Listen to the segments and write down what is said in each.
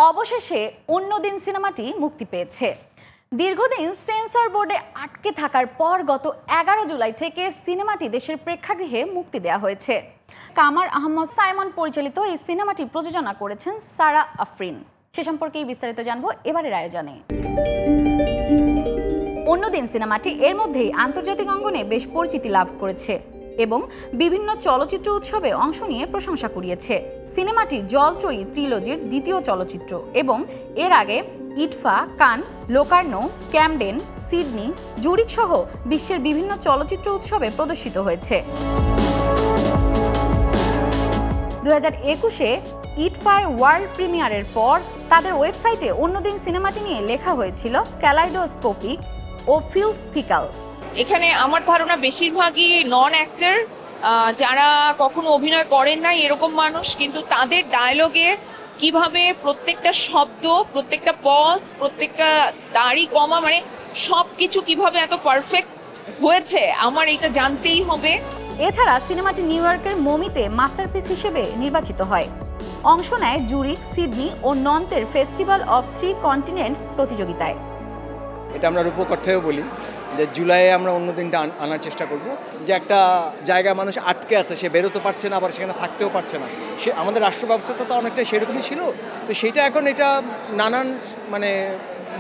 অবশেষে অন্যদিন সিনেমাটি মুক্তি পেয়েছে। দীর্ঘদিন সেন্সর বোর্ডে আটকে থাকার পর গত 11 জুলাই থেকে সিনেমাটি দেশের প্রেক্ষাগৃহে মুক্তি দেওয়া হয়েছে। কামার আহমদ সাইমন পরিচালিত এই সিনেমাটি প্রযোজনা করেছেন সারা আফরিন। সে সম্পর্কে বিস্তারিত জানবো এবারের আয়োজনে। অন্যদিন সিনেমাটি এর মধ্যেই আন্তর্জাতিক অঙ্গনে বেশ পরিচিতি লাভ করেছে এবং বিভিন্ন চলচ্চিত্র উৎসবে অংশ নিয়ে প্রশংসা কুড়িয়েছে। সিনেমাটি জলচয়ী ত্রিলজির দ্বিতীয় চলচ্চিত্র এবং এর আগে ইটফা, কান, লোকার্নো, ক্যামডেন, সিডনি, জুরিক সহ বিশ্বের বিভিন্ন চলচ্চিত্র উৎসবে প্রদর্শিত হয়েছে। 2021-এ ইটফায় ওয়ার্ল্ড প্রিমিয়ারের পর তাদের ওয়েবসাইটে অন্যদিন সিনেমাটি নিয়ে লেখা হয়েছিল ক্যালাইডোস্কোপিক ও ফিলসফিক্যাল। এখানে আমার ধারণা বেশিরভাগই নন অ্যাক্টর, যারা কখনো অভিনয় করেন না এরকম মানুষ, কিন্তু তাদের ডায়লগে কিভাবে প্রত্যেকটা শব্দ, প্রত্যেকটা পজ, প্রত্যেকটা দাড়ি কমা, মানে সব কিছু কিভাবে এত পারফেক্ট হয়েছে আমার এটা জানতেই হবে। এছাড়া সিনেমাটি নিউ ইয়র্কের মমিতে মাস্টারপিস হিসেবে নির্বাচিত হয়। অংশ নেয় জুরিক, সিডনি ও নন্তের ফেস্টিভ্যাল অফ 3 কন্টিনেন্টস প্রতিযোগিতায়। এটা আমরা রূপকথায়ও বলি যে জুলাইয়ে আমরা অন্য দিনটা আনার চেষ্টা করব, যে একটা জায়গায় মানুষ আটকে আছে, সে বেরোতে পারছে না, আবার সেখানে থাকতেও পারছে না। সে আমাদের রাষ্ট্র ব্যবস্থাটা তো অনেকটা সেরকমই ছিল, তো সেটা এখন এটা নানান মানে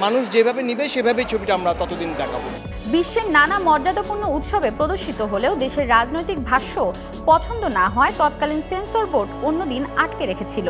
মানুষ যেভাবে নিবে সেভাবেই ছবিটা আমরা ততদিন দেখাবো। বিশ্বের নানা মর্যাদাপূর্ণ উৎসবে প্রদর্শিত হলেও দেশের রাজনৈতিক ভাষ্য পছন্দ না হয় তৎকালীন সেন্সর বোর্ড অন্যদিন আটকে রেখেছিল।